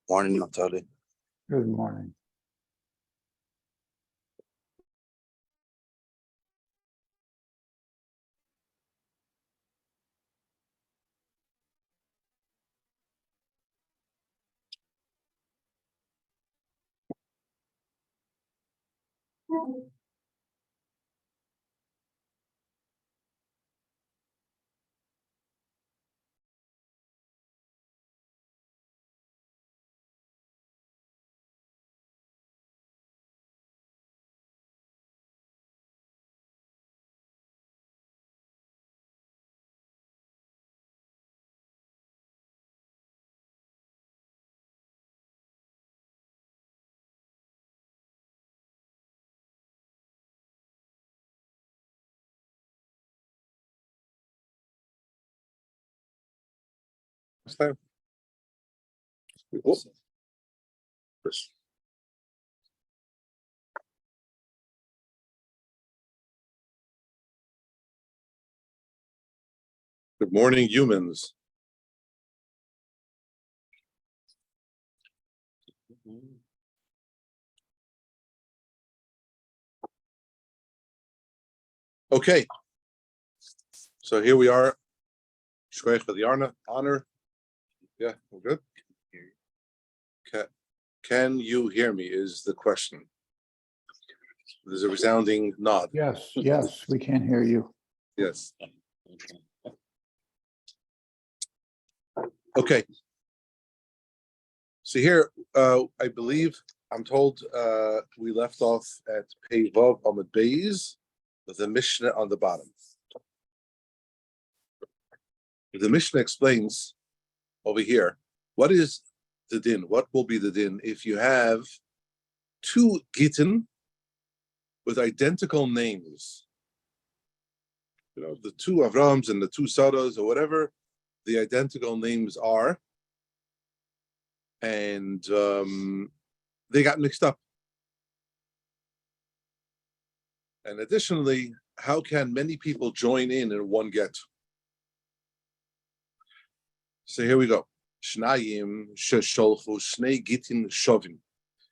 Morning, Natalie. Good morning. Good morning, humans. Okay, so here we are. Shkoyach for the honor. Yeah, we're good. Can you hear me? Is the question. There's a resounding nod. Yes, we can hear you. Yes. Okay. So here, I believe, I'm told we left off at Pei Vav Amud Beis, the Mishnah on the bottom. The Mishnah explains over here, what is the din? What will be the din if you have two Gittin with identical names? You know, the two Avrams and the two Saras or whatever the identical names are, and they got mixed up. And additionally, how can many people join in one get? So here we go. Shnayim shesholchu shnei gitin shovim.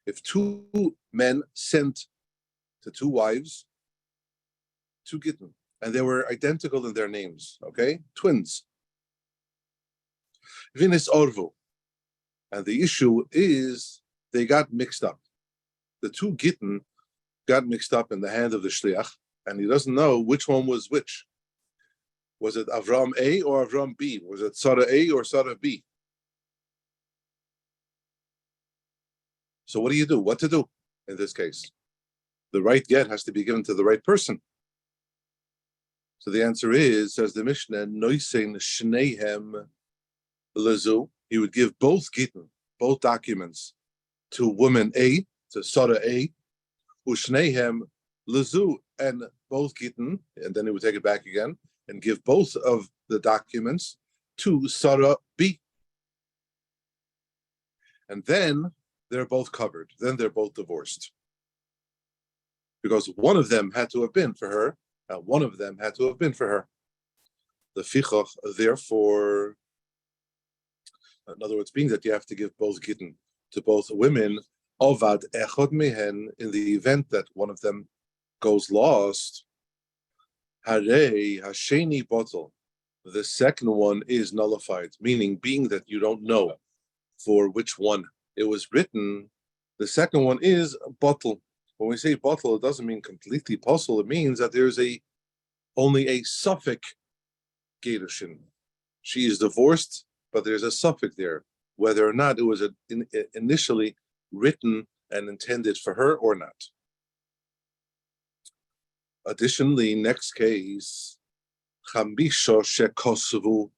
If two men sent to two wives, two gittin, and they were identical in their names, okay? Twins. Vinis orvu. And the issue is they got mixed up. The two gittin got mixed up in the hand of the shliach, and he doesn't know which one was which. Was it Avram A or Avram B? Was it Sarah A or Sarah B? So what do you do? What to do in this case? The right get has to be given to the right person. So the answer is, says the Mishnah, Noisein Shneihem Lezu. He would give both gittin, both documents, to woman A, to Sarah A, Ushneihem Lezu, and both gittin, and then he would take it back again and give both of the documents to Sarah B. And then they're both covered. Then they're both divorced. Because one of them had to have been for her, and one of them had to have been for her. The fichach, therefore, in other words, being that you have to give both gittin to both women, ovad echod mehen, in the event that one of them goes lost, harei hasheni bottle, the second one is nullified, meaning being that you don't know for which one it was written, the second one is bottle. When we say bottle, it doesn't mean completely puzzle. It means that there's only a suffix gerushin. She is divorced, but there's a suffix there, whether or not it was initially written and intended for her or not. Additionally, next case, chamisha shekosuvu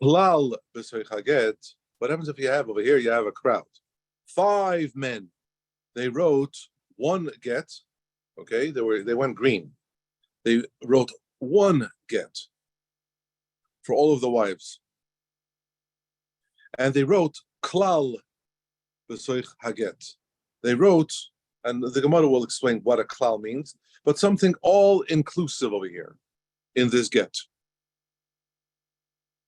klal b'soich haget. What happens if you have over here? You have a crowd, 5 men. They wrote one get. Okay, they went green. They wrote one get for all of the wives, and they wrote klal b'soich haget. They wrote, and the Gemara will explain what a klal means, but something all inclusive over here in this get.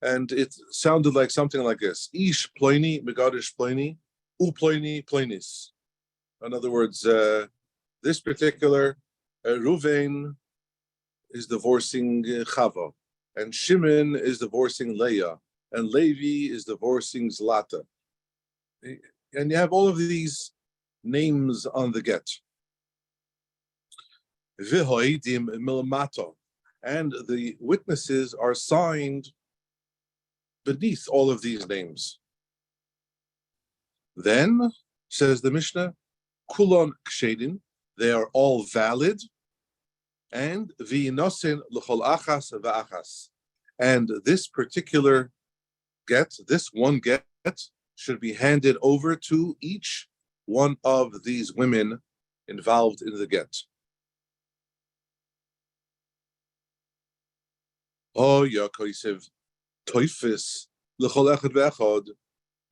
And it sounded like something like this: Ish ploini, megadish ploini, Uploini ploinis. In other words, this particular Ruvain is divorcing Chava, and Shimon is divorcing Leah, and Levi is divorcing Zlata. And you have all of these names on the get. V'hoidim milamato, and the witnesses are signed beneath all of these names. Then, says the Mishnah, kulon kshedim, they are all valid, and v'inosin l'chol achas v'achas, and this particular get, this one get, should be handed over to each one of these women involved in the get. Oh, Yaakov, toifis l'chol echad ve'echad,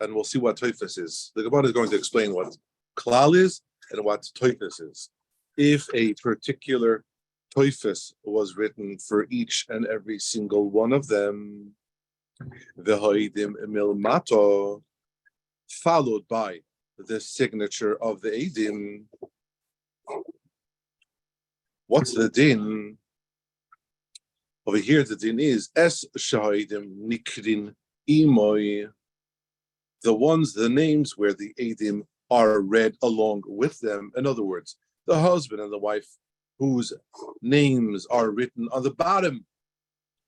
and we'll see what toifis is. The Gemara is going to explain what klal is and what toifis is. If a particular toifis was written for each and every single one of them, v'hoidim milmato, followed by the signature of the edim. What's the din? Over here, the din is es shahidim nikrin imoy, the names where the edim are read along with them. In other words, the husband and the wife whose names are written on the bottom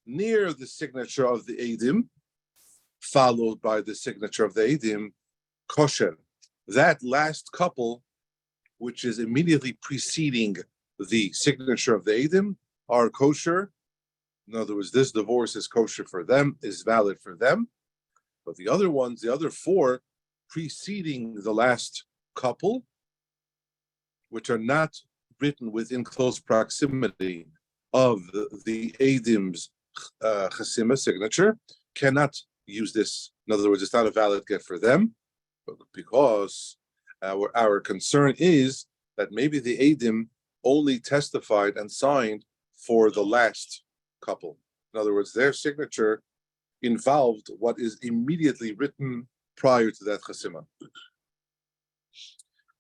near the signature of the edim, followed by the signature of the edim, kosher. That last couple, which is immediately preceding the signature of the edim, are kosher. In other words, this divorce is kosher for them, is valid for them. But the other ones, the other four preceding the last couple, which are not written within close proximity of the edim's chasima signature, cannot use this. In other words, it's not a valid get for them, because our concern is that maybe the edim only testified and signed for the last couple. In other words, their signature involved what is immediately written prior to that chasima.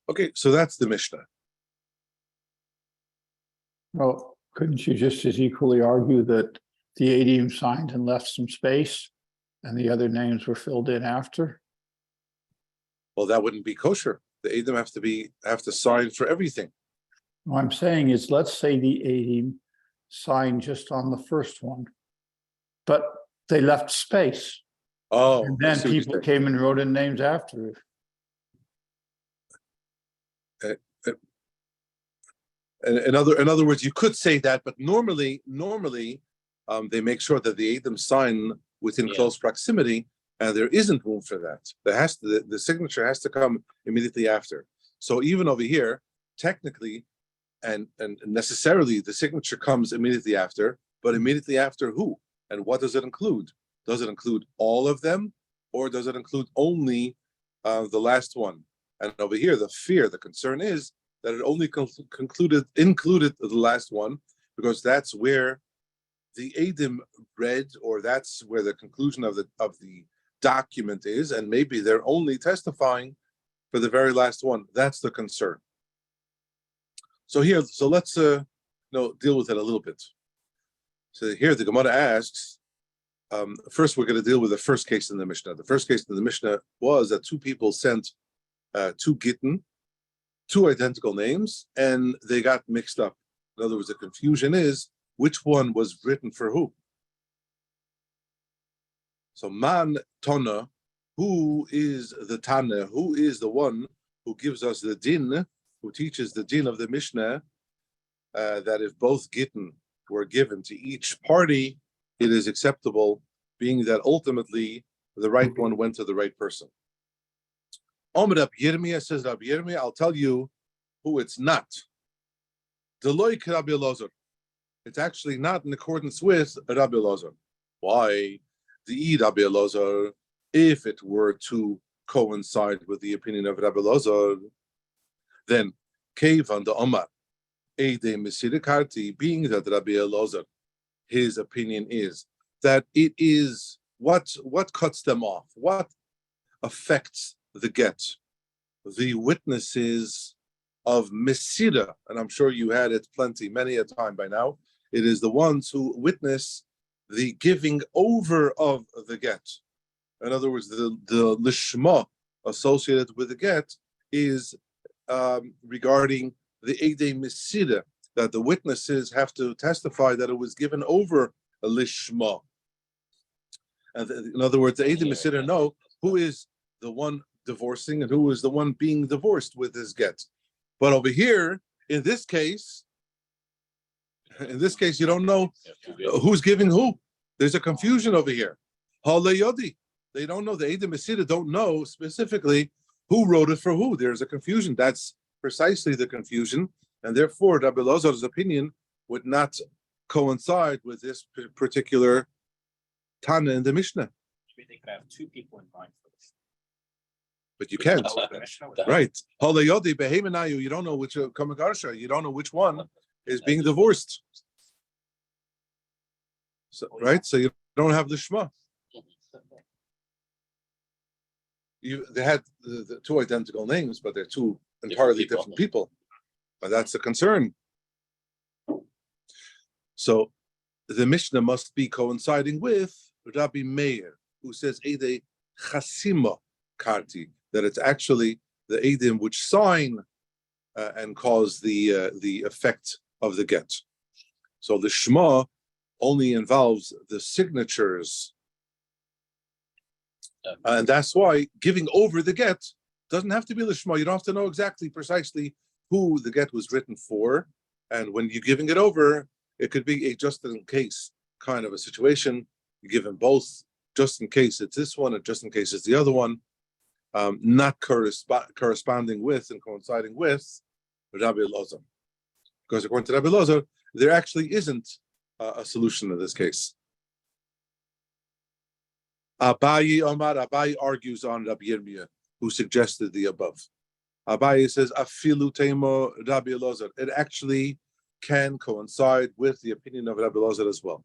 Okay, so that's the Mishnah. Well, couldn't you just as equally argue that the edim signed and left some space and the other names were filled in after? Well, that wouldn't be kosher. The edim have to sign for everything. What I'm saying is, let's say the edim signed just on the first one, but they left space. Oh, And then people came and wrote in names after it. In other words, you could say that, but normally, they make sure that the edim sign within close proximity, and there isn't room for that. The signature has to come immediately after. So even over here, technically, and necessarily, the signature comes immediately after. But immediately after who? And what does it include? Does it include all of them, or does it include only the last one? And over here, the concern is that it only included the last one, because that's where the edim read, or that's where the conclusion of the document is, and maybe they're only testifying for the very last one. That's the concern. So let's deal with it a little bit. So here the Gemara asks, first we're going to deal with the first case in the Mishnah. The first case in the Mishnah was that two people sent two Gittin, two identical names, and they got mixed up. In other words, the confusion is which one was written for who. So man Tana, who is the Tana, who is the one who gives us the din, who teaches the din of the Mishnah, that if both Gittin were given to each party, it is acceptable, being that ultimately the right one went to the right person. Omer Rabbi Yirmiyah, says Rabbi Yirmiyah, I'll tell you who it's not. Deloy Rabbi Elazar. It's actually not in accordance with Rabbi Elazar. Why? The Rabbi Elazar, if it were to coincide with the opinion of Rabbi Elazar, then Kevan the Omar, Eide Mesirikarti, being that Rabbi Elazar, his opinion is that it is what cuts them off, what affects the get, the witnesses of Mesida, and I'm sure you had it many a time by now. It is the ones who witness the giving over of the get. In other words, the lishma associated with the get is regarding the Eidei Mesida, that the witnesses have to testify that it was given over a lishma. And in other words, the Eidei Mesida know who is the one divorcing and who is the one being divorced with his get. But over here, in this case, you don't know who's giving who. There's a confusion over here. Halayodi. They don't know. The Eidei Mesida don't know specifically who wrote it for who. There's a confusion. That's precisely the confusion. And therefore, Rabbi Elazar's opinion would not coincide with this particular Tana in the Mishnah. They could have two people in mind for this. But you can't. Right. Halayodi behemenayu. You don't know which kamagarsha. You don't know which one is being divorced. So, right? So you don't have the Shema. They had the two identical names, but they're two entirely different people. But that's the concern. So the Mishnah must be coinciding with Rabbi Meir, who says Eidei Chasima Karti, that it's actually the Eidim which sign and cause the effect of the get. So the Shema only involves the signatures. And that's why giving over the get doesn't have to be the Shema. You don't have to know exactly, precisely who the get was written for. And when you're giving it over, it could be a just in case kind of a situation. You give them both, just in case it's this one, and just in case it's the other one, not corresponding with and coinciding with Rabbi Elazar. Because according to Rabbi Elazar, there actually isn't a solution in this case. Abayi argues on Rabbi Yirmiyah, who suggested the above. Abayi says, Afilu Teimo Rabbi Elazar. It actually can coincide with the opinion of Rabbi Elazar as well.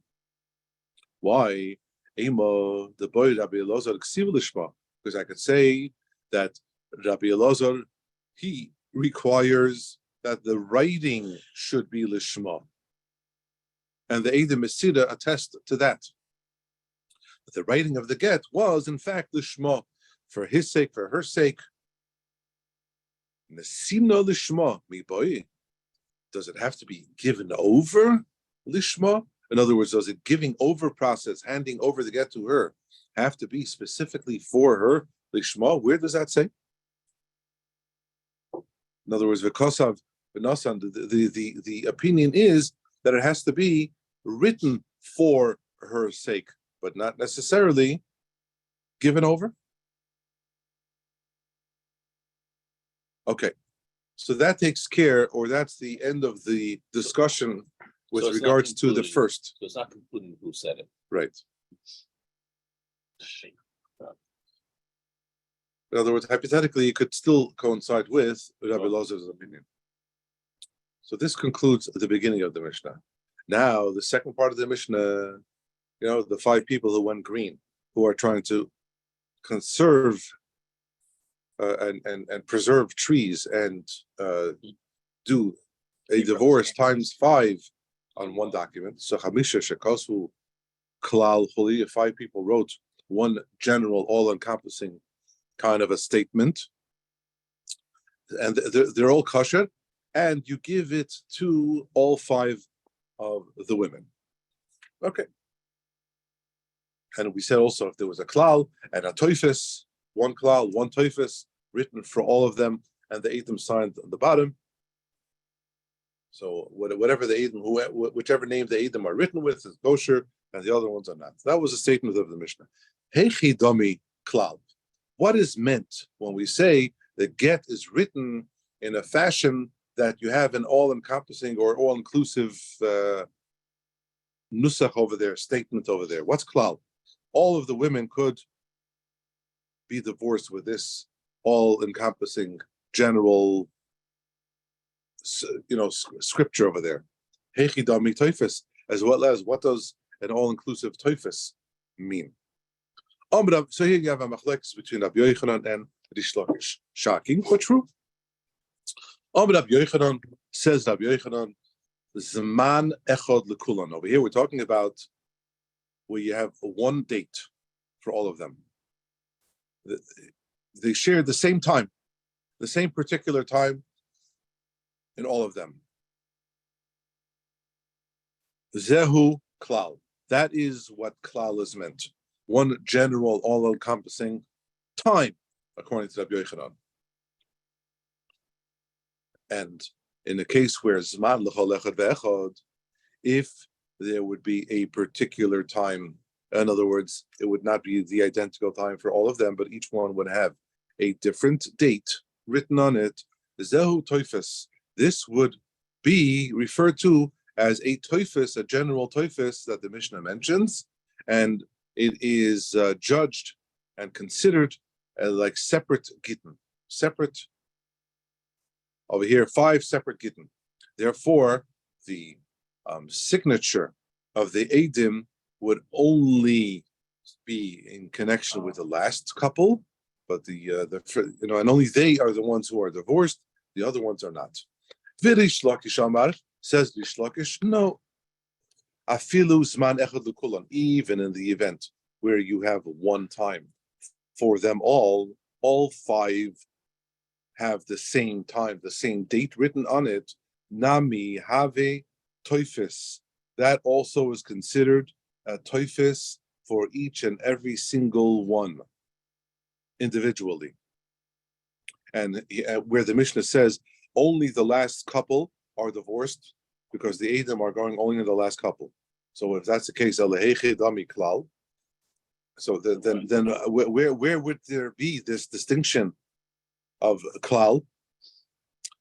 Why? Emo, the boy Rabbi Elazar, because I could say that Rabbi Elazar, he requires that the writing should be lishma. And the Eidei Mesida attest to that. But the writing of the get was, in fact, lishma, for his sake, for her sake. Nesina lishma, mi boy. Does it have to be given over lishma? In other words, does the giving over process, handing over the get to her, have to be specifically for her lishma? Where does that say? In other words, v'kosav v'nasan, the opinion is that it has to be written for her sake, but not necessarily given over. Okay, so that takes care, or that's the end of the discussion with regards to the first. So it's not concluding who said it. Right. In other words, hypothetically, it could still coincide with Rabbi Elazar's opinion. So this concludes the beginning of the Mishnah. Now, the second part of the Mishnah, the 5 people who went green, who are trying to conserve and preserve trees and do a divorce times 5 on one document. So Chamisha Shekasu Klal Chuli, 5 people wrote one general, all-encompassing kind of a statement, and they're all kosher, and you give it to all 5 of the women. Okay. And we said also if there was a klal and a toifus, one klal, one toifus, written for all of them, and the Eidim signed on the bottom. So whatever the Eidim, whichever name the Eidim are written with is kosher, and the other ones are not. That was a statement of the Mishnah. Heichi domi klal. What is meant when we say the get is written in a fashion that you have an all-encompassing or all-inclusive nusach over there, statement over there? What's klal? All of the women could be divorced with this all-encompassing general, scripture over there. Heichi dami toifus, as well as what does an all-inclusive toifus mean? So here you have a machlekes between Rabbi Yochanan and Rish Lakish. Shocking, but true. Rabbi Yochanan says Rabbi Yochanan, Zman echad lekulan. Over here, we're talking about where you have one date for all of them. They share the same time, the same particular time in all of them. Zehu klal. That is what klal is meant. One general, all-encompassing time, according to Rabbi Yochanan. And in the case where Zman l'chol echad ve'echad, if there would be a particular time, in other words, it would not be the identical time for all of them, but each one would have a different date written on it, Zehu toifus. This would be referred to as a toifus, a general toifus that the Mishnah mentions, and it is judged and considered like separate gittin, separate. Over here, 5 separate gittin. Therefore, the signature of the Eidim would only be in connection with the last couple, but and only they are the ones who are divorced. The other ones are not. V'Rish Lakish Amar, says Rish Lakish, no. Afilu zman echad l'kulan, even in the event where you have one time for them all 5 have the same time, the same date written on it. Nami have toifis. That also is considered a toifis for each and every single one individually. And where the Mishnah says only the last couple are divorced, because the Eidim are going only in the last couple. So if that's the case, klal. So then where would there be this distinction of klal?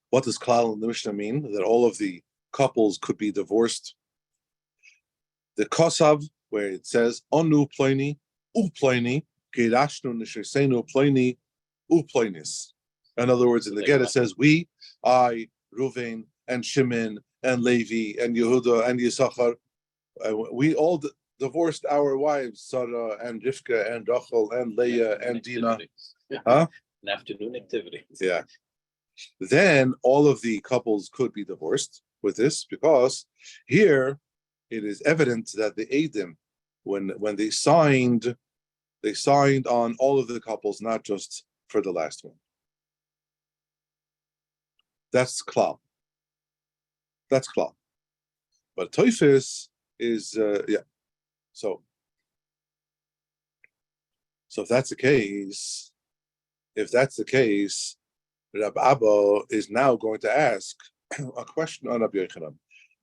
What does klal in the Mishnah mean? That all of the couples could be divorced. The kosav, where it says onu pleni upleni gerashnu nishesenu pleni uplenis. In other words, in the get it says we, I, Ruvain, and Shimon, and Levi, and Yehuda, and Yisachar, we all divorced our wives, Sarah, and Rivka, and Rachel, and Leah, and Dinah. Huh? An afternoon activity. Yeah. Then all of the couples could be divorced with this, because here it is evident that the Eidim, when they signed on all of the couples, not just for the last one. That's klal. That's klal. But toifis is So if that's the case, Rab Abba is now going to ask a question on Rabbi Yochanan.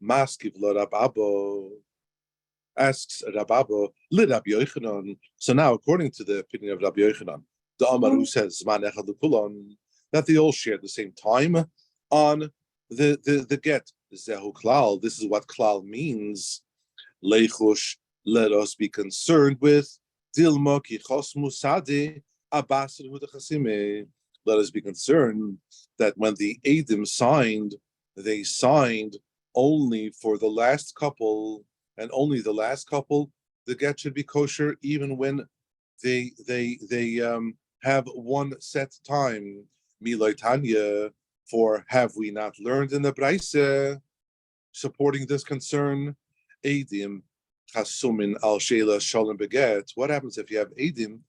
Maskiv lo Rab Abba asks Rab Abba li Rabbi Yochanan. So now, according to the opinion of Rabbi Yochanan, the Amar who says Zman echad l'kulan, that they all share the same time on the get. Zehu klal. This is what klal means. Leichush, let us be concerned with Dilma ki chosmu sade abasir hudachasime. Let us be concerned that when the Eidim signed, they signed only for the last couple, and only the last couple. The get should be kosher, even when they have one set time. Milay Tanya, for have we not learned in the Braise supporting this concern? Eidim chasumin al sheila shalom beget. What happens if you have Eidim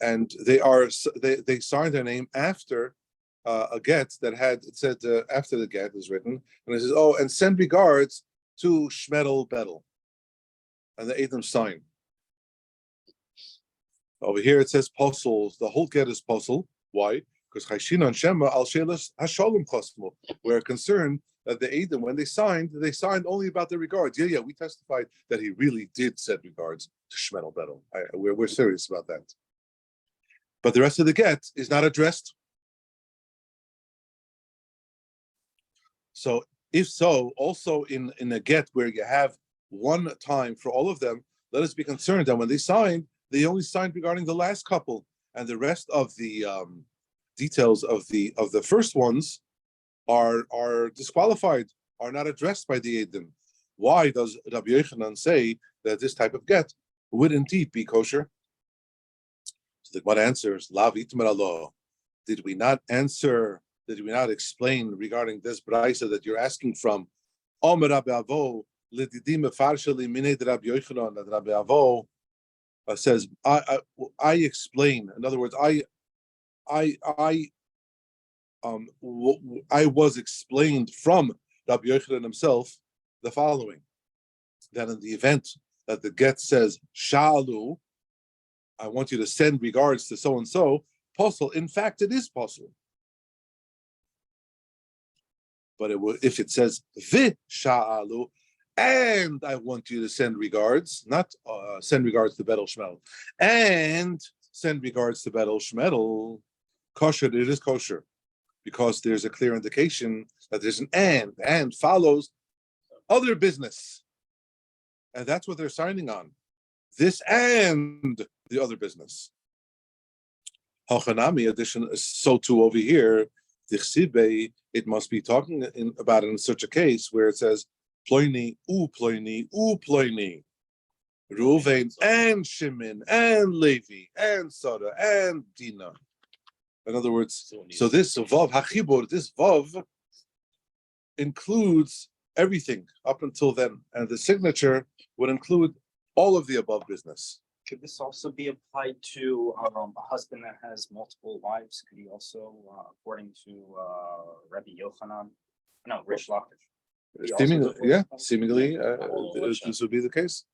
and they signed their name after a get that had it said after the get is written, and it says, oh, and send regards to Shmedel Bedel, and the Eidim sign. Over here it says posel. The whole get is posel. Why? Because Chayshinan Shema al Shelas Hashalom Chosmo. We're concerned that the Eidim, when they signed only about the regards. Yeah, we testified that he really did send regards to Shmedel Bedel. We're serious about that. But the rest of the get is not addressed. So if so, also in a get where you have one time for all of them, let us be concerned that when they signed, they only signed regarding the last couple, and the rest of the details of the first ones are disqualified, are not addressed by the Eidim. Why does Rabbi Yochanan say that this type of get would indeed be kosher? So the Gemara answers, Lav itmer alo. Did we not answer? Did we not explain regarding this brayso that you're asking from? Omer Rabbi Avo l'didim mefarsheli minei Rabbi Yochanan. That Rabbi Avo says, I explain. In other words, I was explained from Rabbi Yochanan himself the following: that in the event that the get says shalu, I want you to send regards to so and so. Posel, in fact, it is posel. But if it says vi sha'alu, and I want you to send regards, not send regards to Betel Shmel, and send regards to Betel Shmel, kosher, it is kosher, because there's a clear indication that there's an and follows other business. And that's what they're signing on. This and the other business. Hachanami addition, so too over here, it must be talking about it in such a case where it says Ploini, Ploini, Ploini, Reuven and Shimon and Levi and Sarah and Dina. In other words, so this Vav Hachibur, this Vav includes everything up until then, and the signature would include all of the above business. Could this also be applied to a husband that has multiple wives? Could he also, according to Rabbi Yochanan, no, Rish Lakish? Seemingly, this would be the case.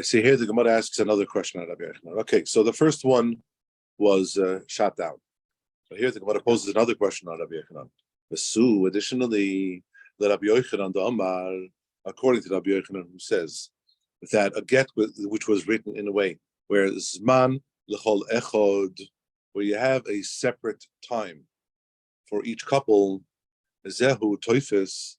See here, the Gemara asks another question at Rabbi Yochanan. Okay, so the first one was shot down. But here the Gemara poses another question on Rabbi Yochanan. Vesu, additionally, the Rabbi Yochanan the Amar, according to Rabbi Yochanan, who says that a get which was written in a way where Zman l'chol echod, where you have a separate time for each couple, Zehu toifis,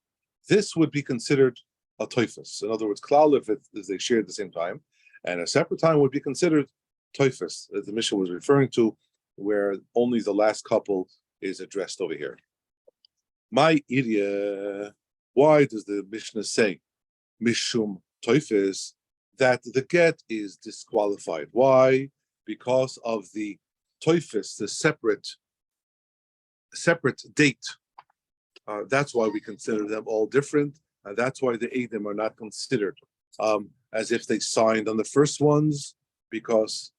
this would be considered a toifis. In other words, klal if they share at the same time, and a separate time would be considered toifis, as the Mishnah was referring to, where only the last couple is addressed over here. My area, why does the Mishnah say mishum toifis, that the get is disqualified? Why? Because of the toifis, the separate date. That's why we consider them all different. That's why the Eidim are not considered as if they signed on the first ones, because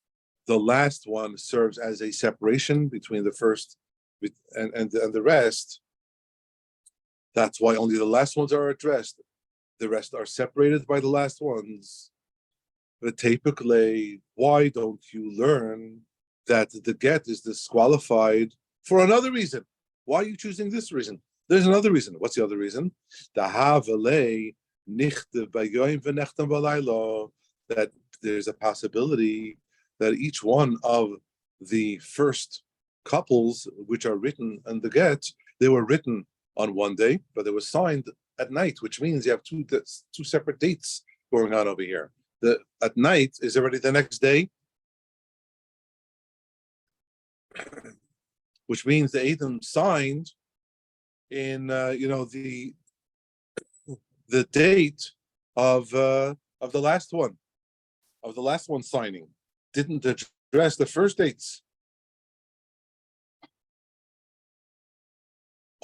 the last one serves as a separation between the first and the rest. That's why only the last ones are addressed. The rest are separated by the last ones. But typically, why don't you learn that the get is disqualified for another reason? Why are you choosing this reason? There's another reason. What's the other reason? That there's a possibility that each one of the first couples which are written in the get, they were written on one day, but they were signed at night, which means you have two separate dates going on over here. At night is already the next day, which means the Eidim signed in the date of the last one signing, didn't address the first dates.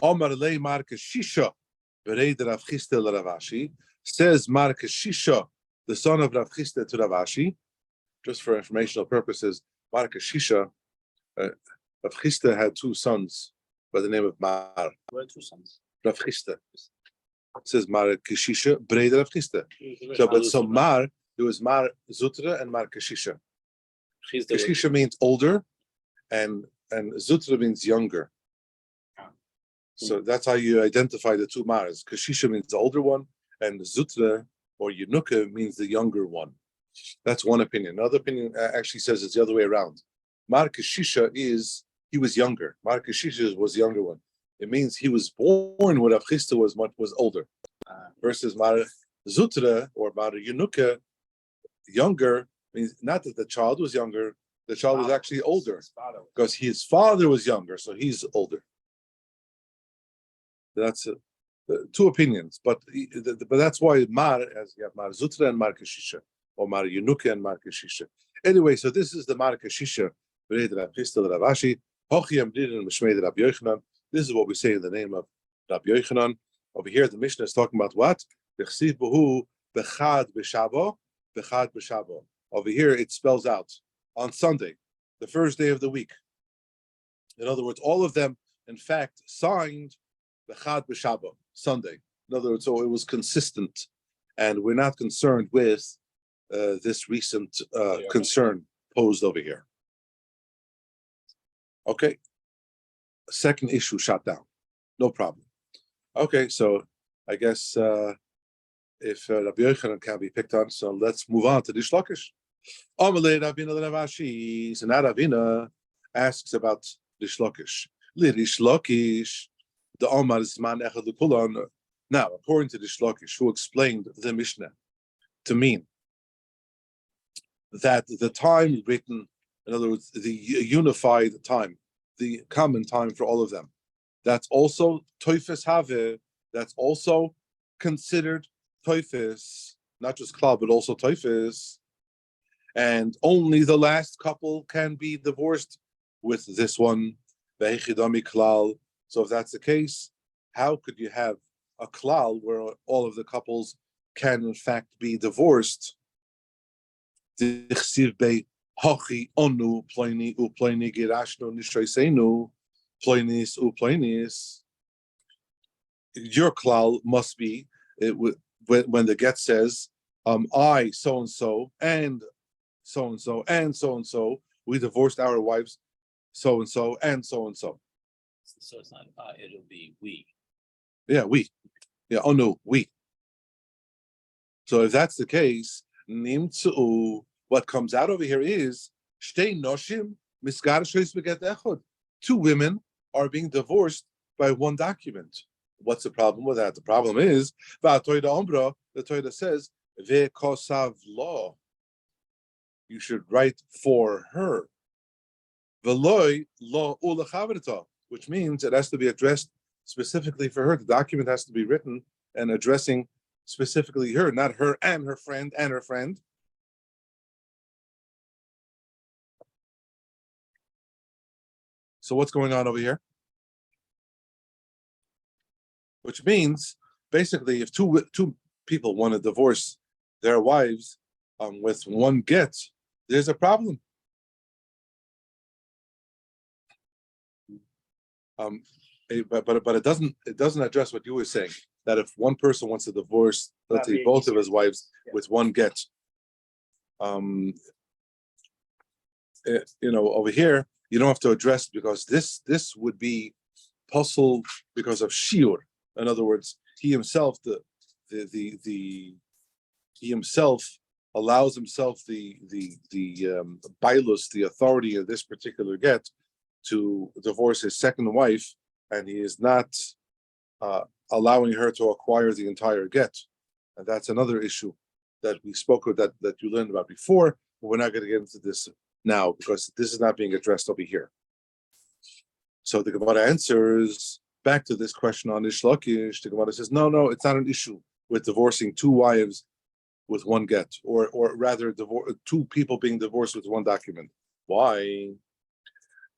Omar lei Marka Shisha, Bereid Rav Chisda l'Ravashi, says Marka Shisha, the son of Rav Chisda to Ravashi. Just for informational purposes, Marka Shisha, Rav Chisda had two sons by the name of Mar. What are two sons? Rav Chisda. It says Mar Keshisha, Bereid Rav Chisda. So Mar, there was Mar Zutra and Mar Keshisha. Keshisha means older, and Zutra means younger. So that's how you identify the two Mars. Keshisha means the older one, and Zutra or Yenuka means the younger one. That's one opinion. Another opinion actually says it's the other way around. Mar Keshisha he was younger. Mar Keshisha was the younger one. It means he was born when Rav Chisda was older. Versus Mar Zutra or Mar Yenuka, younger, means not that the child was younger, the child was actually older. Because his father was younger, so he's older. That's it. two opinions, but that's why Mar, as you have Mar Zutra and Mar Keshisha, or Mar Yenuka and Mar Keshisha. Anyway, so this is the Mar Keshisha. This is what we say in the name of Rabbi Yochanan. Over here, the Mishnah is talking about what? Over here, it spells out on Sunday, the first day of the week. In other words, all of them, in fact, signed Bechad B'Shaba, Sunday. In other words, so it was consistent, and we're not concerned with this recent concern posed over here. Okay. Second issue shot down. No problem. Okay, so I guess if Rabbi Yochanan can be picked on, so let's move on to the Shlakish. Amalei Ravina Ravashi. So now Ravina asks about the Shlakish. Lidish Lakish, the Omar Zman Echad Kulan. Now, according to the Shlakish, who explained the Mishnah to mean that the time written, in other words, the unified time, the common time for all of them, that's also Toifes Have, that's also considered Toifes, not just Klal, but also Toifes. And only the last couple can be divorced with this one, Ve'echidami Klal. So if that's the case, how could you have a Klal where all of the couples can in fact be divorced? Hachi onu pleni upleni girashno nishoisenu plenis uplenis. Your klal must be when the get says, I so and so and so and so and so and so, we divorced our wives so and so and so and so. So it's not it'll be we. Yeah, we. Yeah, oh no, we. So if that's the case, nimtzu. What comes out over here is shtei noshim misgarishes beget echad. Two women are being divorced by one document. What's the problem with that? The problem is va'atoida ombra. The Torah says ve'kosav lo. You should write for her. Veloy lo ulachavrita, which means it has to be addressed specifically for her. The document has to be written and addressing specifically her, not her and her friend and her friend. So what's going on over here? Which means, basically, if two people want to divorce their wives with one get, there's a problem. But it doesn't address what you were saying, that if one person wants to divorce, let's say both of his wives with one get, over here you don't have to address, because this would be puzzle because of shiur. In other words, he himself he himself allows himself the bailus, the authority of this particular get, to divorce his second wife, and he is not allowing her to acquire the entire get. And that's another issue that we spoke of, that you learned about before, but we're not going to get into this now because this is not being addressed over here. So the Gemara answers back to this question on Ish Lakish. The Gemara says, no, it's not an issue with divorcing two wives with one get, or rather two people being divorced with one document. Why?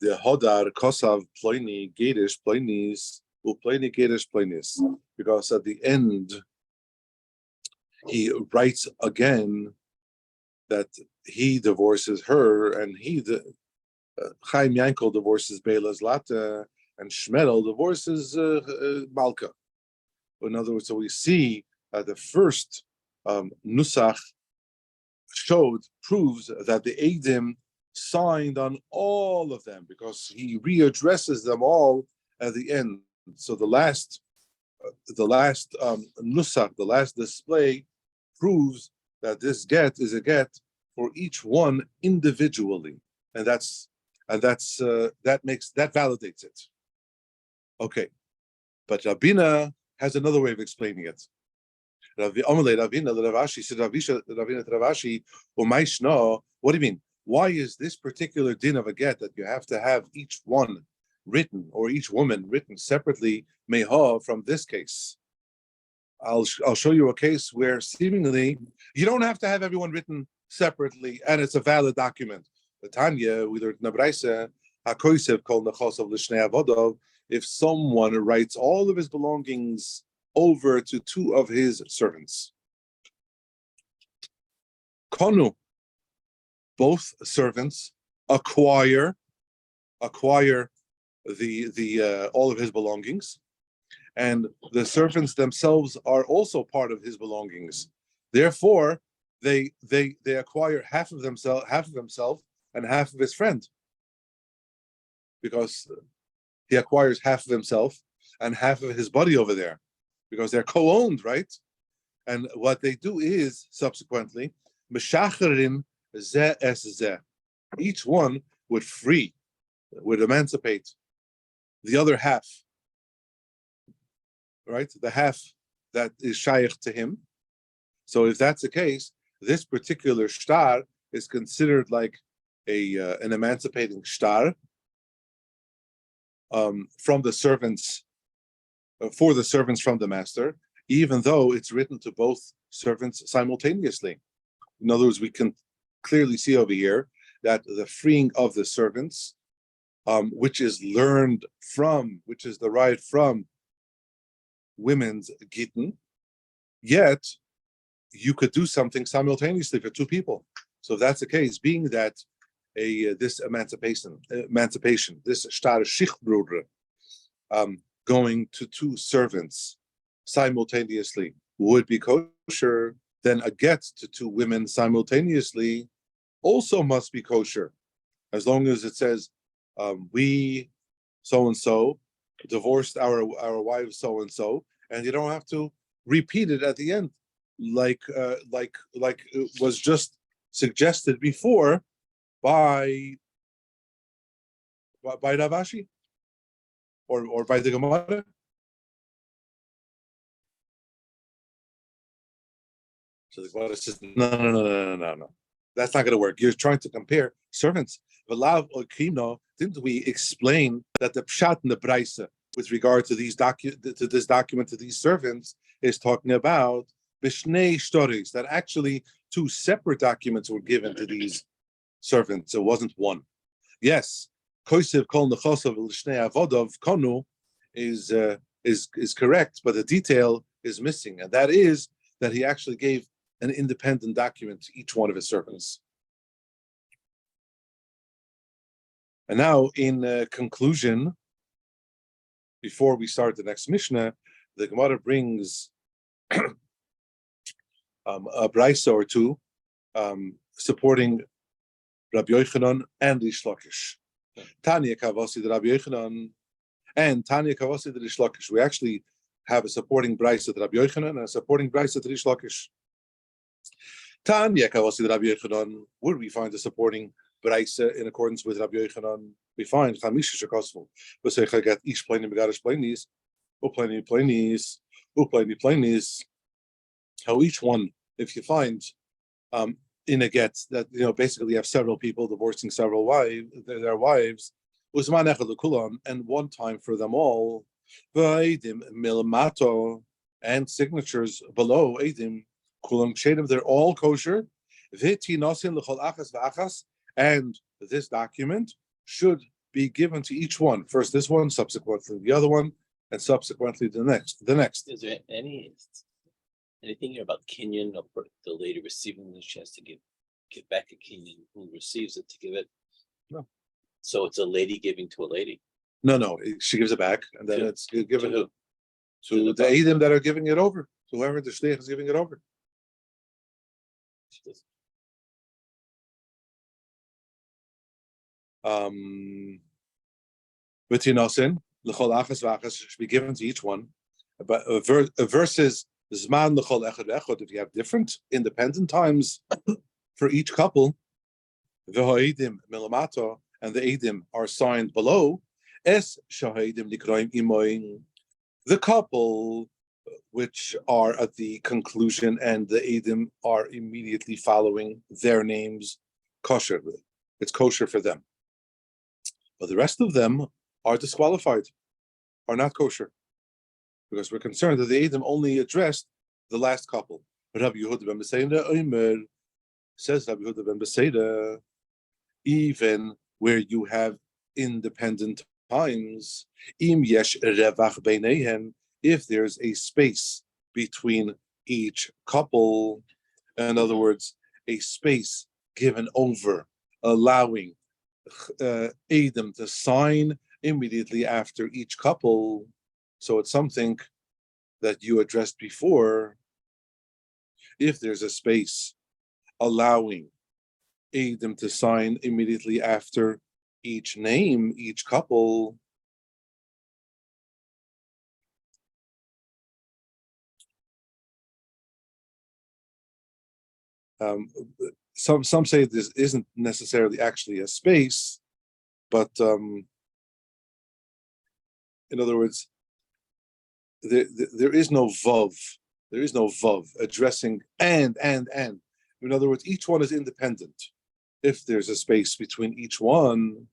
The Hodar Kosav Ploini Gedish Ploinis Uploini Gedish Ploinis, because at the end he writes again that he divorces her, and Chaim Yankel divorces Bela Zlata, and Shmedel divorces Malka. In other words, so we see the first Nusach proves that the Eidim signed on all of them, because he readdresses them all at the end. So the last Nusach, the last display, proves that this get is a get for each one individually, and that validates it. Okay, but Rabina has another way of explaining it. What do you mean? Why is this particular din of a get that you have to have each one written, or each woman written separately, meha, from this case? I'll show you a case where seemingly you don't have to have everyone written separately, and it's a valid document. The Tanya, we learned in the Braisa, HaKosev kol nechosav l'shnei avodov. If someone writes all of his belongings over to two of his servants, Konu, both servants acquire the all of his belongings, and the servants themselves are also part of his belongings. Therefore, they acquire half of himself and half of his friend, because he acquires half of himself and half of his buddy over there, because they're co-owned, right? And what they do is subsequently, meshacherin zeh es zeh. Each one would emancipate the other half, right? The half that is shaykh to him. So if that's the case, this particular shtar is considered like an emancipating shtar from the servants, for the servants from the master, even though it's written to both servants simultaneously. In other words, we can clearly see over here that the freeing of the servants, which is derived from women's gittin, yet you could do something simultaneously for two people. So if that's the case, being that this emancipation, this shtar shichbruder, going to two servants simultaneously would be kosher, then a get to two women simultaneously also must be kosher, as long as it says we so and so divorced our wives so and so, and you don't have to repeat it at the end, like it was just suggested before by Ravashi or by the Gemara. So the Gemara says, no. That's not going to work. You're trying to compare servants. Didn't we explain that the pshat in the Braisa with regard to this document to these servants is talking about bishnei stories, that actually two separate documents were given to these servants. It wasn't one. Yes, kosev kol nechosav l'shnei avodov konu is correct, but the detail is missing, and that is that he actually gave an independent document to each one of his servants. And now, in conclusion, before we start the next Mishnah, the Gemara brings a brisa or two supporting Rabbi Yochanan and Rish Lakish. Tanya Kavasi the Rabbi Yochanan and Tanya Kavasi the Rish Lakish. We actually have a supporting brisa to Rabbi Yochanan and a supporting brisa to Rish Lakish. Tanya Kavasi the Rabbi Yochanan. Where do we find the supporting brisa in accordance with Rabbi Yochanan? We find Chamisha Shekosvu. We say Chagat Ish Plainim Begarish Plainis, Plainis. How each one, if you find in a get that basically you have several people divorcing several wives, their wives, Uzman Echad L'Kulam, and one time for them all, V'Eidim Milmato, and signatures below Eidim Kulam Kshedim, they're all kosher. V'Ti Nosin L'Chol Achas V'Achas, and this document should be given to each one. First this one, subsequently the other one, and subsequently the next. Is there anything here about Kenyan or the lady receiving this? She has to give back a Kenyan who receives it to give it? No. So it's a lady giving to a lady? No, she gives it back, and then it's given to the Eidim that are giving it over, to whoever the shliach is giving it over. V'tinosin l'chol achas v'achas should be given to each one, but versus zman l'chol echad echad, if you have different independent times for each couple, v'ha'edim milamato, and the edim are signed below, es shahadim nikroim imoin, the couple which are at the conclusion and the edim are immediately following their names, kosher. It's kosher for them. But the rest of them are disqualified, are not kosher. because we're concerned that the Edom only addressed the last couple. Rabbi Yehuda ben Beseida Omer, says Rabbi Yehuda ben Beseida, even where you have independent times, im yesh revach beineihem, if there's a space between each couple, in other words, a space given over, allowing Edom to sign immediately after each couple. So it's something that you addressed before. If there's a space allowing Edom to sign immediately after each name, each couple, some say this isn't necessarily actually a space, but in other words, there is no vav. There is no vav addressing and. In other words, each one is independent. If there's a space between each one,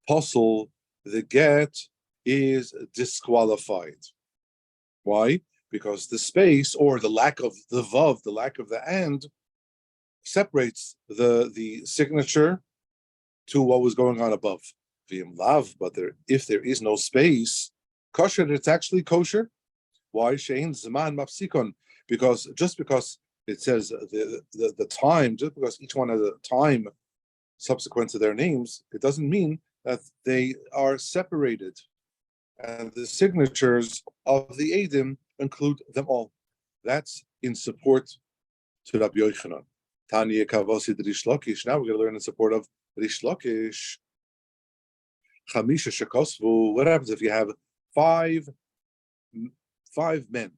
puzzle, the get is disqualified. Why? Because the space or the lack of the vav, the lack of the and, separates the signature to what was going on above. V'im lav, but if there is no space, kosher, it's actually kosher. Why? Shein zman mapsikon, because just because it says the time, just because each one has a time subsequent to their names, it doesn't mean that they are separated. And the signatures of the Edom include them all. That's in support to Rabbi Yochanan. Tanya Kavosi Rish Lakish. Now we're going to learn in support of Rish Lakish. Chamisha Shekosvu. What happens if you have five men,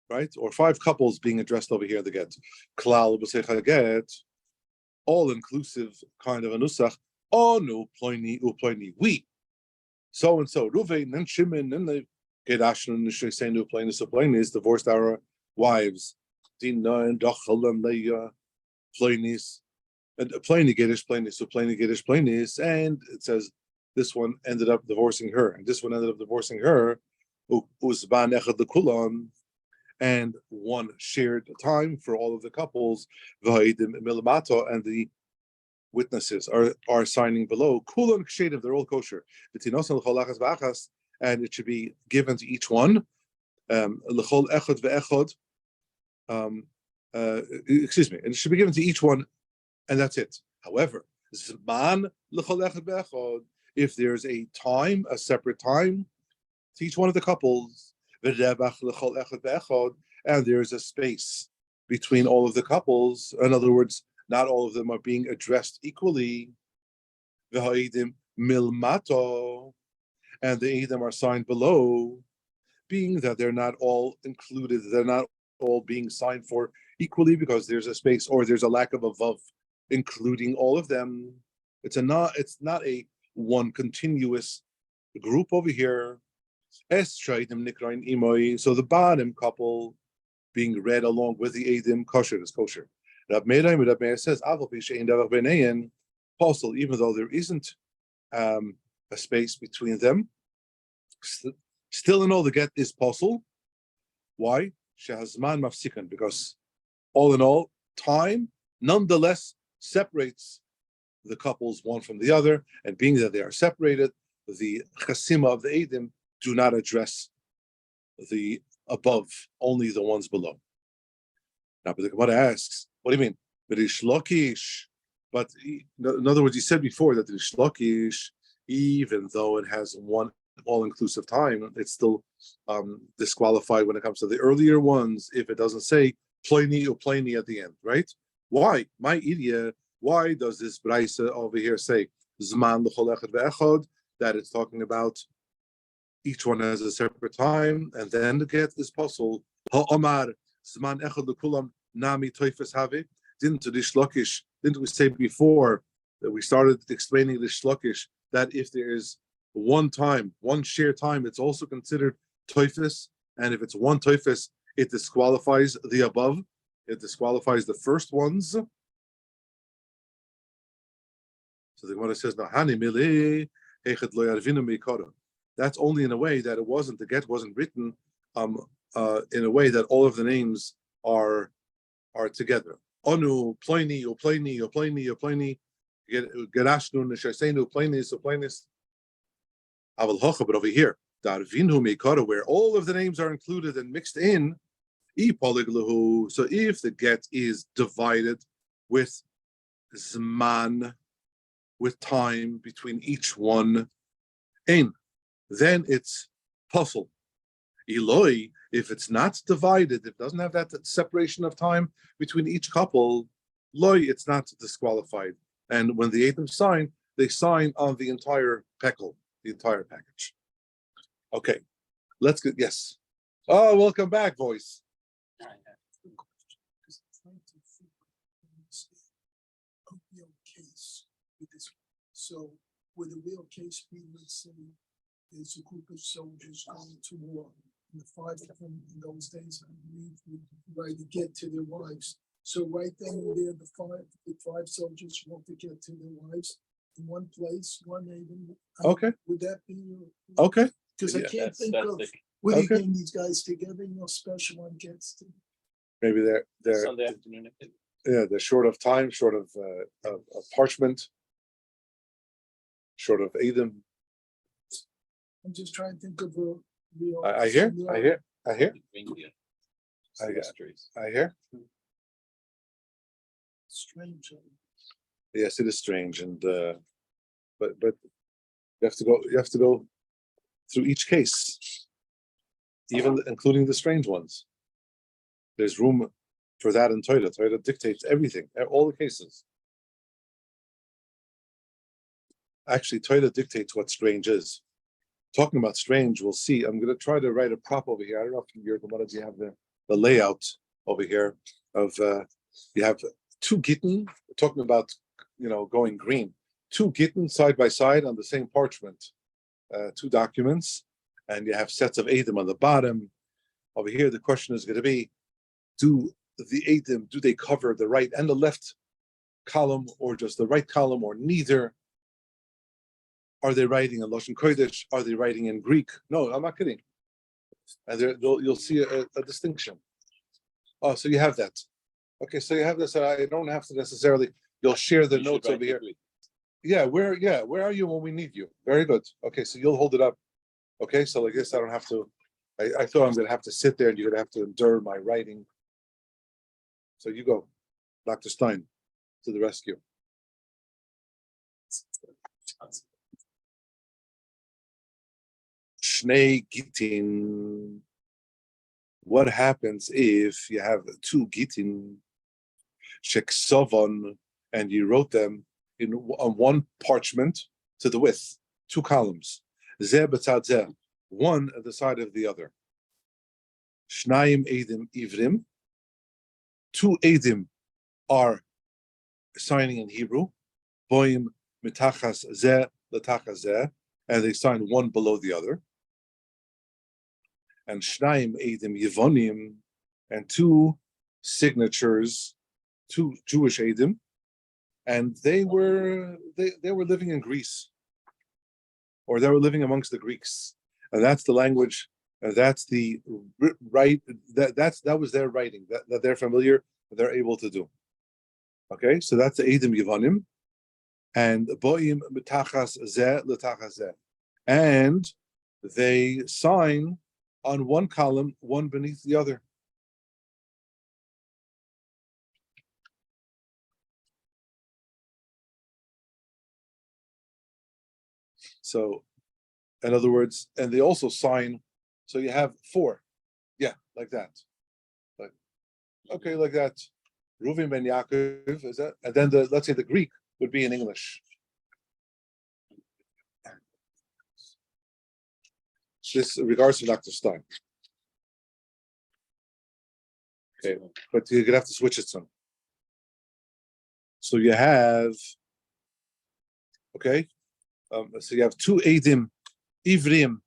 right? Or five couples being addressed over here in the get. Klal b'secha get, all-inclusive kind of a nusach. Onu ploini uploini. We. So and so. Ruvain and Shimon and the Gedashon and Shesenu ploinis uploinis divorced our wives. Dina and Dachal and Leah ploinis. And ploini gedish ploinis, so ploini gedish ploinis. And it says this one ended up divorcing her, and this one ended up divorcing her. Uzban echad lekulam, and one shared time for all of the couples. V'ha'idim milamato, and the witnesses are signing below. Kulan kshedim, they're all kosher. V'tinosan l'chol achas v'achas, and it should be given to each one. L'chol echad ve'echad. Excuse me, and it should be given to each one, and that's it. However, zman l'chol echad ve'echad, if there's a time, a separate time to each one of the couples, and there's a space between all of the couples. In other words, not all of them are being addressed equally. Milmato, and the Edom are signed below, being that they're not all included, they're not all being signed for equally because there's a space or there's a lack of a vav, including all of them. It's not a one continuous group over here. So the bottom couple being read along with the Edom, kosher is kosher. Rab Meir says, apostle, even though there isn't a space between them, still in all the get is apostle. Why? Shehazman mafsikan, because all in all, time nonetheless separates the couples one from the other, and being that they are separated, the chasima of the Edom do not address the above, only the ones below. Now, but the Gemara asks, what do you mean? Rish Lakish. But in other words, he said before that Rish Lakish, even though it has one all-inclusive time, it's still disqualified when it comes to the earlier ones if it doesn't say Pliny or Pliny at the end, right? Why? My idiot. Why does this Braisa over here say Zman l'chol echad ve'echad, that it's talking about each one has a separate time, and then the get is puzzle. Ha'omar Zman echad l'kulam nami toifes have. Didn't we say before that we started explaining the shlokish that if there is one time, one shared time, it's also considered toifes, and if it's one toifes, it disqualifies the above. It disqualifies the first ones. So the Gemara says, "Nahani mili echad lo yarvinu mikara." that's only in a way that the get wasn't written in a way that all of the names are together. Onu, Ploini, Uploini, Uploini, Uploini, Gerashnu, Neshasenu, Ploinis, Uploinis. Aval Hocha, but over here, Darvinhu Mikara, where all of the names are included and mixed in, so if the get is divided with Zman, with time between each one, then it's puzzle. Eloi, if it's not divided, if it doesn't have that separation of time between each couple, loy, it's not disqualified. And when the Adam sign, they sign on the entire pekel, the entire package. Okay, let's get, yes. Oh, welcome back, voice. So would the real case be, let's say, there's a group of soldiers going to war, and the five of them in those days, I believe, would write to get to their wives. So right then and there, the five soldiers want to get to their wives in one place, one name. Okay. Would that be? Okay. Because I Yeah, can't think that's of the- whether you Okay. getting these guys together, special one gets to. Maybe they're Sunday afternoon, I think. yeah, they're short of time, short of parchment, short of Adam. I'm just trying to think of a real. I hear. Bring you. I got- Strays. I hear. Strange. Yes, it is strange, and but you have to go through each case, even including the strange ones. There's room for that in Torah. Torah dictates everything, all the cases. Actually, Torah dictates what strange is. Talking about strange, we'll see. I'm going to try to write a prop over here. I don't know if you're Gemara, you have the layout over here of you have two gittin, talking about going green, two gittin side by side on the same parchment, two documents, and you have sets of Adam on the bottom. Over here, the question is going to be, do the Adam, do they cover the right and the left column, or just the right column, or neither? Are they writing in Lashon Kodesh? Are they writing in Greek? No, I'm not kidding. And you'll see a distinction. Oh, so you have that. Okay, so you have this. I don't have to necessarily. You'll share the You should notes write over the here. Greek. Yeah, where are you when we need you? Very good. Okay, so you'll hold it up. Okay, so I guess I don't have to. I thought I'm going to have to sit there and you're going to have to endure my writing. So you go, Dr. Stein, to the rescue. Shnei Gittin. What happens if you have two Gittin, Sheksovon, and you wrote them on one parchment to the width, two columns, Zeh b'tzad zeh, one at the side of the other. Shnayim Edim Ivrim, two Edim are signing in Hebrew, Boim mitachas zeh l'tachas zeh, and they sign one below the other. And Shnayim Edim Yevonim, and two signatures, two Jewish Edim, and they were living in Greece, or they were living amongst the Greeks, and that's the language, and that's the right. That was their writing that they're familiar, they're able to do. Okay, so that's the Edim Yevonim, and Boim Mitachas Zeh L'Tachas Zeh, and they sign on one column, one beneath the other. So, in other words, and they also sign, so you have four. Yeah, like that. Like, okay, like that. Reuven ben Yaakov, is that? And then let's say the Greek would be in English. This regards to Dr. Stein. Okay, but you're gonna have to switch it some. So you have, okay, so you have two Edim, Ivrim,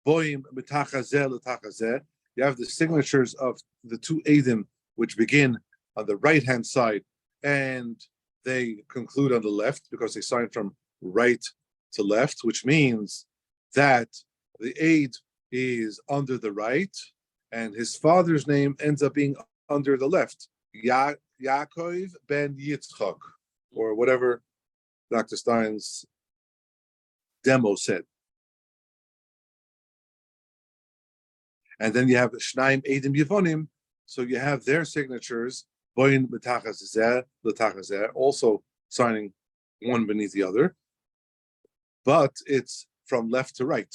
Boim, Mitachazeh, L'Tachazeh. You have the signatures of the two Edim, which begin on the right-hand side, and they conclude on the left, because they sign from right to left, which means that the aid is under the right, and his father's name ends up being under the left. Yaakov ben Yitzchak, or whatever Dr. Stein's demo said. And then you have Shnaim Eidim Yevonim, so you have their signatures, Boin B'tachas Zeh, also signing one beneath the other, but it's from left to right.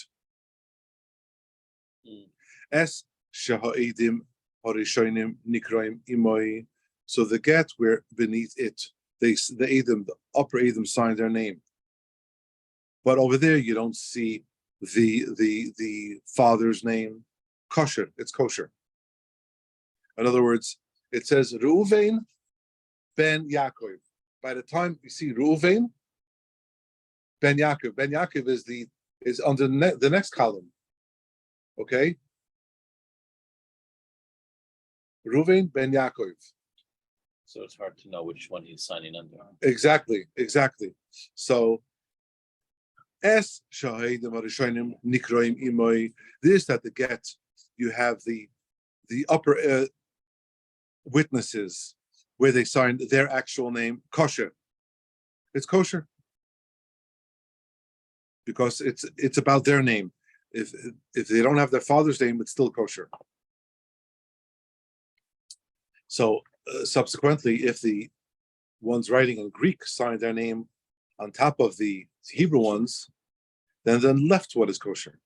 Es Shahaidim Harishonim Nikroim Imoi. So the get where beneath it, the upper Edim sign their name. But over there you don't see the father's name. Kosher, it's kosher. In other words, it says Reuven ben Yaakov. By the time you see Reuven ben Yaakov is under the next column. Okay? Reuven ben Yaakov. So it's hard to know which one he's signing under. Exactly. So Es Shahidim Harishonim Nikroim Imoi. This that the get, you have the upper witnesses where they signed their actual name, kosher. It's kosher because it's about their name. If they don't have their father's name, it's still kosher. So subsequently, if the ones writing in Greek sign their name on top of the Hebrew ones, then left one is kosher.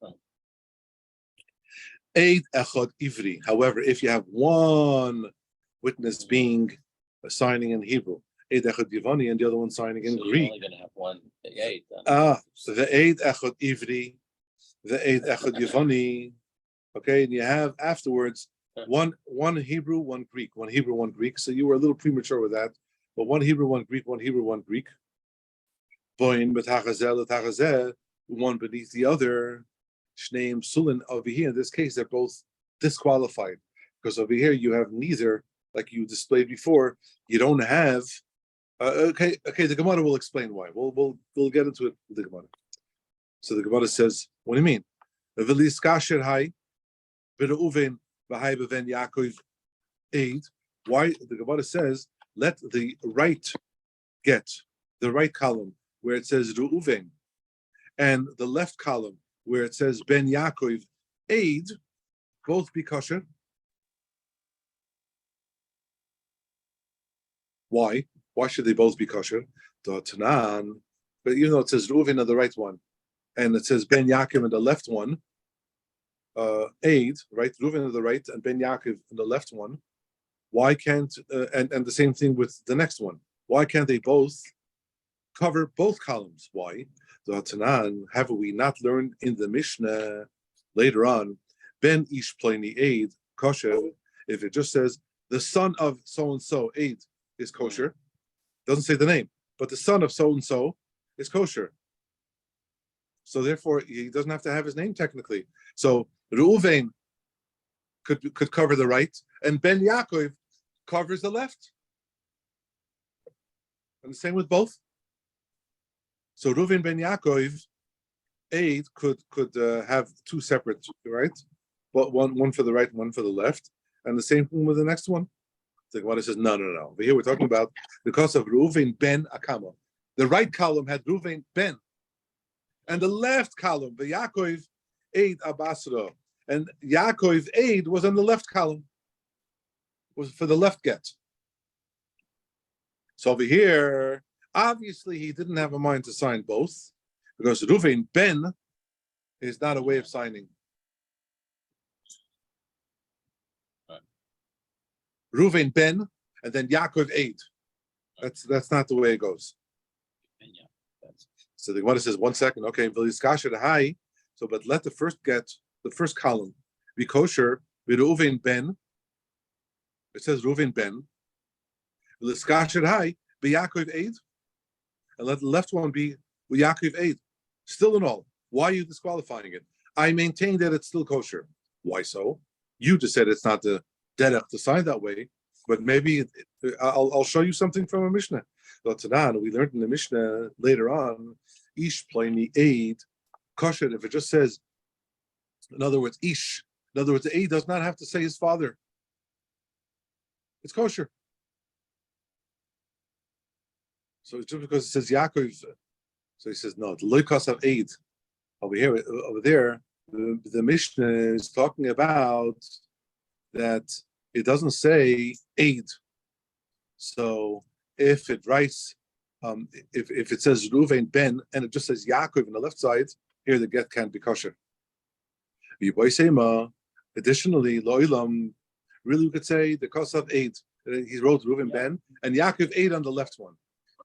Eid echad ivri. However, if you have one witness being signing in Hebrew, Eid echad yivani, and the other one signing in So Greek. you're only going to have one aid. So the Eid echad ivri, the Eid echad yivani. Okay, and you have afterwards one Hebrew, one Greek, one Hebrew, one Greek. So you were a little premature with that, but one Hebrew, one Greek, one Hebrew, one Greek. Boin b'tachazeh, one beneath the other. Shneim Sulin. Over here, in this case, they're both disqualified because over here you have neither, like you displayed before. You don't have. Okay. The Gemara will explain why. We'll get into it with the Gemara. So the Gemara says, "What do you mean? Why the Gemara says, let the right get the right column where it says Reuven, and the left column where it says Ben Yaakov aid, both be kosher. Why? Why should they both be kosher? But it says Reuven on the right one, and it says Ben Yaakov on the left one. Aid, right? Reuven on the right and Ben Yaakov on the left one. Why can't and the same thing with the next one? Why can't they both cover both columns? Why? Have we not learned in the Mishnah later on, Ben Ish Pliny Aid kosher? If it just says the son of so and so Aid is kosher, doesn't say the name, but the son of so and so is kosher. So therefore, he doesn't have to have his name technically. So Reuven could cover the right, and Ben Yaakov covers the left. And the same with both. So Reuven Ben Yaakov, aid could have two separate, right? But one for the right, one for the left, and the same thing with the next one. The Gemara says no. But here we're talking about because of Reuven Ben Akama. The right column had Reuven Ben, and the left column, the Yaakov aid Abasra, and Yaakov aid was on the left column, was for the left get. So over here, obviously, he didn't have a mind to sign both, because Reuven Ben is not a way of signing. Right. Reuven Ben, and then Yaakov Eid. That's not the way it goes. Yeah, So the Gemara says, 1 second, okay, high. So, but let the first column be kosher with Reuven Ben. It says Reuven Ben. High be Yaakov Eid. And let the left one be Yaakov Eid. Still in all, why are you disqualifying it? I maintain that it's still kosher. Why so? You just said it's not the derech to sign that way, but maybe I'll show you something from a Mishnah. We learned in the Mishnah later on, Ish Pliny Eid, kosher. If it just says In other words, ish. In other words, the A does not have to say his father. It's kosher. So just because it says Yaakov, so he says no. The loikos of aid over here, over there, the Mishnah is talking about that it doesn't say aid. So if it writes, if it says Ruvain Ben and it just says Yaakov on the left side, here the get can't be kosher. Additionally, loilam, really we could say the kosav aid. He wrote Ruvain Ben and Yaakov aid on the left one.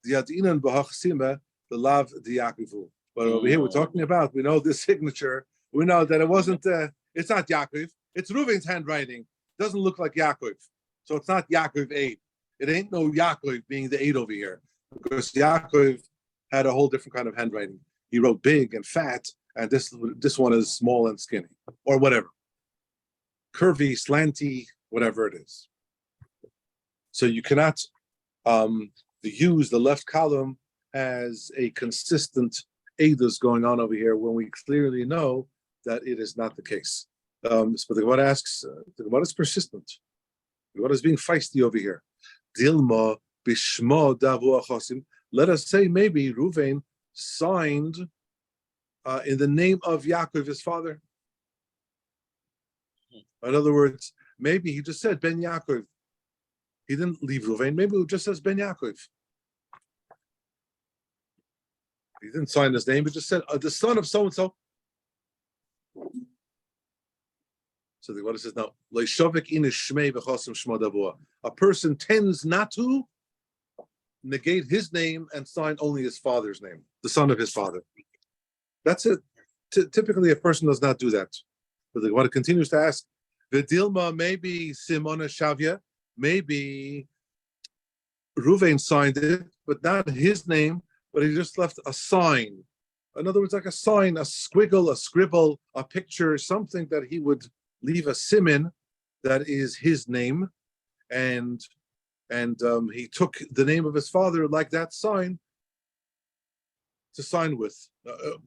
The Yadinan Bahachsima, the Lav the Yaakovu. But over here we're talking about, we know this signature, we know that it wasn't, it's not Yaakov, it's Ruvain's handwriting. It doesn't look like Yaakov. So it's not Yaakov 8. It ain't no Yaakov being the 8 over here. Because Yaakov had a whole different kind of handwriting. He wrote big and fat, and this one is small and skinny, or whatever. Curvy, slanty, whatever it is. So you cannot use the left column as a consistent Eidos going on over here when we clearly know that it is not the case. But the Gemara asks, the Gemara is persistent. The Gemara is being feisty over here. Dilma bishma davu achosim. Let us say maybe Ruvain signed in the name of Yaakov, his father. In other words, maybe he just said Ben Yaakov. He didn't leave Ruvain. Maybe it just says Ben Yaakov. He didn't sign his name. He just said the son of so and so. So the Gemara says now, a person tends not to negate his name and sign only his father's name, the son of his father. That's it. Typically, a person does not do that. But the Gemara continues to ask, Vidilma, maybe Simona Shavia, maybe Ruvain signed it, but not his name, but he just left a sign. In other words, like a sign, a squiggle, a scribble, a picture, something that he would leave a simin that is his name, and he took the name of his father like that sign to sign with.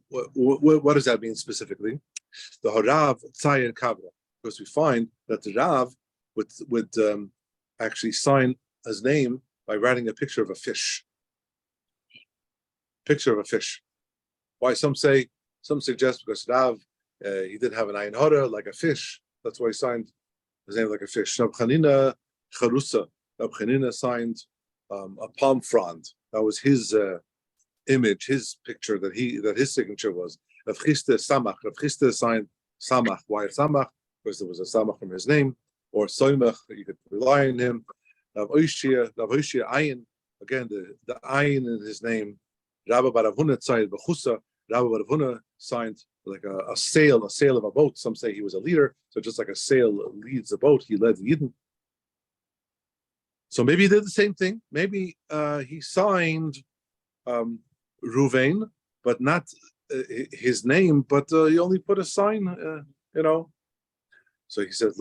What does that mean specifically? The Harav Tzayin Kabra, because we find that the Rav would actually sign his name by writing a picture of a fish. Picture of a fish. Why some suggest because Rav he did have an ayin hara like a fish. That's why he signed his name like a fish. Rab Chanina Charusa. Rab Chanina signed a palm frond. That was his image, his picture that his signature was. Rav Chiste Samach. Rav Chiste signed Samach. Why Samach? Because there was a Samach from his name. Or Soimach, you could rely on him. Rav Oishia Ayin. Again, the Ayin in his name. Rabbi Bar Avuna signed Bechusa. Rabbi Bar Avuna signed like a sail of a boat. Some say he was a leader. So just like a sail leads a boat, he led the Yidden. So maybe he did the same thing. Maybe he signed Ruvain, but not his name, but he only put a sign, So he said,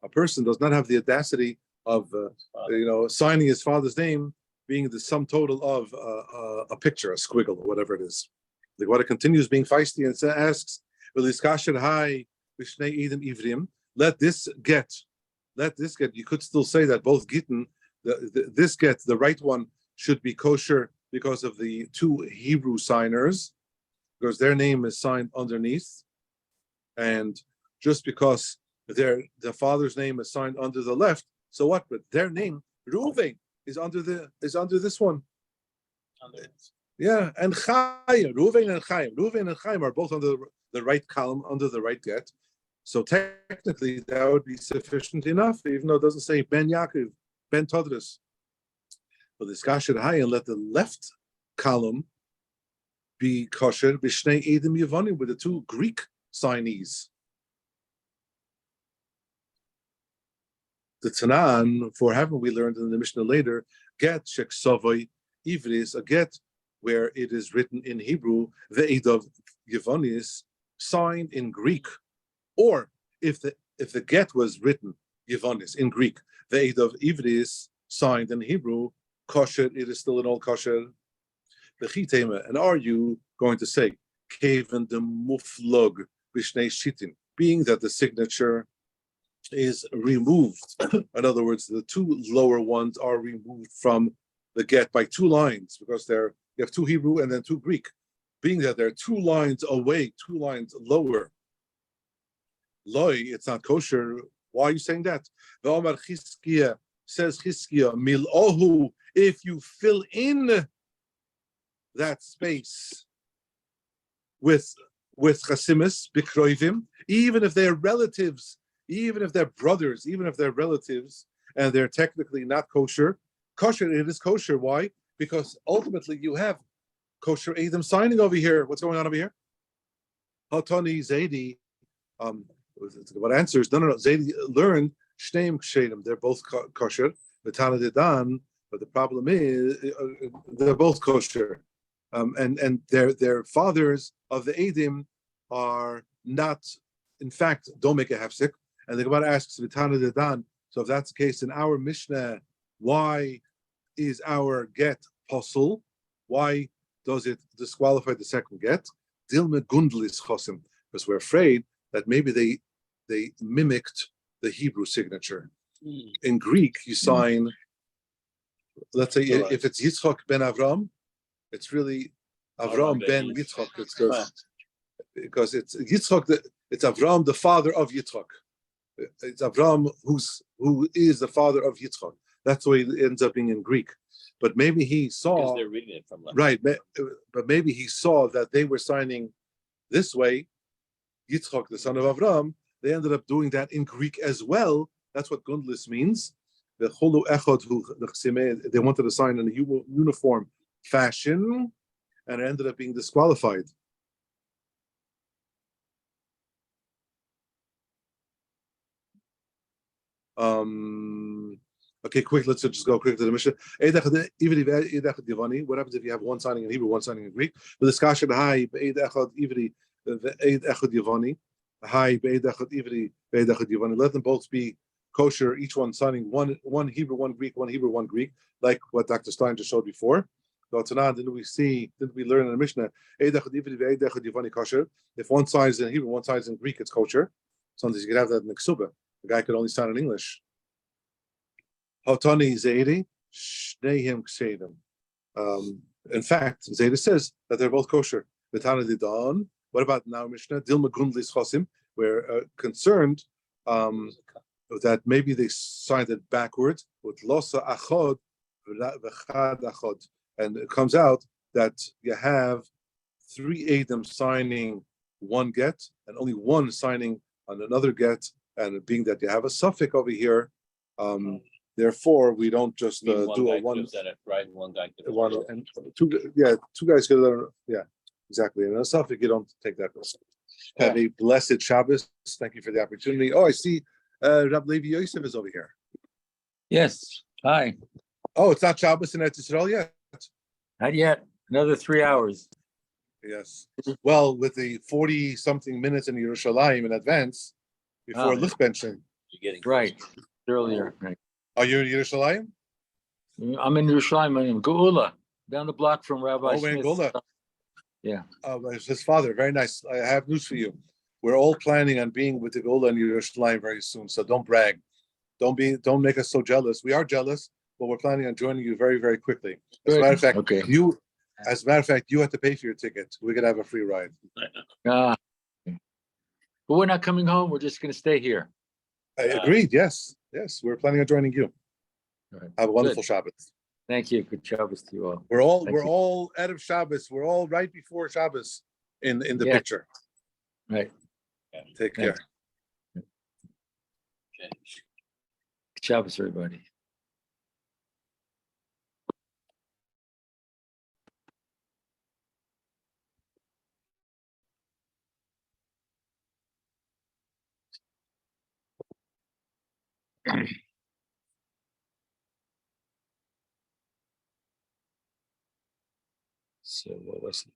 a person does not have the audacity of signing his father's name being the sum total of a picture, a squiggle, or whatever it is. The Gemara continues being feisty and asks, let this get. You could still say that both Gittin, this get, the right one, should be kosher because of the two Hebrew signers, because their name is signed underneath. And just because the father's name is signed under the left, so what? But their name, Reuven, is under this one. Yeah, and Chaim, Reuven and Chaim are both under the right column, under the right get. So technically, that would be sufficient enough, even though it doesn't say Ben Yaakov, Ben Todris. But this Gasher Hai, and let the left column be kosher, Bishnei Edim Yavonim, with the two Greek signees. The Tanan, for haven't we learned in the Mishnah later, get Sheksavoy Ivris, a get where it is written in Hebrew, the Edav Yavonis, signed in Greek. Or if the get was written Yavonis in Greek, the Edav Ivris signed in Hebrew, kosher, it is still an old kosher. The Chitema, and are you going to say Kaven the muflog b'shnei shitin, being that the signature is removed. In other words, the two lower ones are removed from the get by 2 lines because you have 2 Hebrew and then 2 Greek. Being that they're 2 lines away, 2 lines lower, loy, it's not kosher. Why are you saying that? The Omar Chizkiah says Chizkiah, milohu, if you fill in that space with chasimis, bikroivim, even if they're relatives, even if they're brothers, even if they're relatives, and they're technically not kosher, it is kosher. Why? Because ultimately you have kosher Adam signing over here. What's going on over here? Hatani Zaidi, what answers? No. Zaidi learned Shneim Kshedim. They're both kosher. The Tana Dedan, but the problem is they're both kosher. And their fathers of the Edim are not, in fact, don't make a hefsek. And the Gemara asks Vitana Dedan. So if that's the case in our Mishnah, why is our get possul? Why does it disqualify the second get? Dilme gundlis chosim, because we're afraid that maybe they mimicked the Hebrew signature. In Greek, you sign. Let's say if it's Yitzchak ben Avram, it's really Avram ben Yitzchak. It's because it's Yitzchak. It's Avram, the father of Yitzchak. It's Avram who is the father of Yitzchak. That's the way it ends up being in Greek. But maybe he saw, because they're reading it from left. Right. But maybe he saw that they were signing this way. Yitzchak, the son of Avram, they ended up doing that in Greek as well. That's what Gundlis means. The Cholu Echad, they wanted to sign in a uniform fashion, and it ended up being disqualified. Okay, quick. Let's just go quick to the Mishnah. What happens if you have one signing in Hebrew, one signing in Greek? The discussion high be'ed echad ivri, ve'ed echad yavani, high be'ed echad ivri, be'ed echad yavani. Let them both be kosher. Each one signing one Hebrew, one Greek, one Hebrew, one Greek, like what Dr. Stein just showed before. So Tanan, didn't we learn in the Mishnah? Eid echad ivri, ve'ed echad yavani kosher. If one signs in Hebrew, one signs in Greek, it's kosher. Sometimes you could have that in the ksuba. The guy could only sign in English. Hotani Zaidi, Shnehim Ksedim. In fact, Zaidi says that they're both kosher. Vitana Didan. What about now Mishnah? Dilma Gundlis Chosim. We're concerned that maybe they signed it backwards with Losa Achod V'chad Achod. And it comes out that you have 3 Adam signing one get and only one signing on another get. And being that you have a suffix over here, therefore we don't just do a one. Right, one guy. And two guys could learn. Yeah, exactly. And a suffix, you don't take that risk. Have a blessed Shabbos. Thank you for the opportunity. Oh, I see. Rab Levi Yosef is over here. Yes, hi. Oh, it's not Shabbos in Eretz Yisrael yet. Not yet. Another 3 hours. Yes. Well, with the 40-something minutes in Yerushalayim in advance before Lichbenchen. You're getting right earlier. Right. Are you in Yerushalayim? I'm in Yerushalayim. I'm in Geula, down the block from Rabbi Oh, we're in Smith's. Geula. Yeah. His father. Very nice. I have news for you. We're all planning on being with the Geula and Yerushalayim very soon. So don't brag. Don't make us so jealous. We are jealous, but we're planning on joining you very, very quickly. As a matter of fact, you have to pay for your ticket. We're gonna have a free ride. But we're not coming home. We're just going to stay here. I agreed. Yes. We're planning on joining you. Right. Have a wonderful Shabbos. Thank you. Good Shabbos to you all. We're all out of Shabbos. We're all right before Shabbos in the picture. Right. Take care. Okay. Good Shabbos, everybody. So what was it?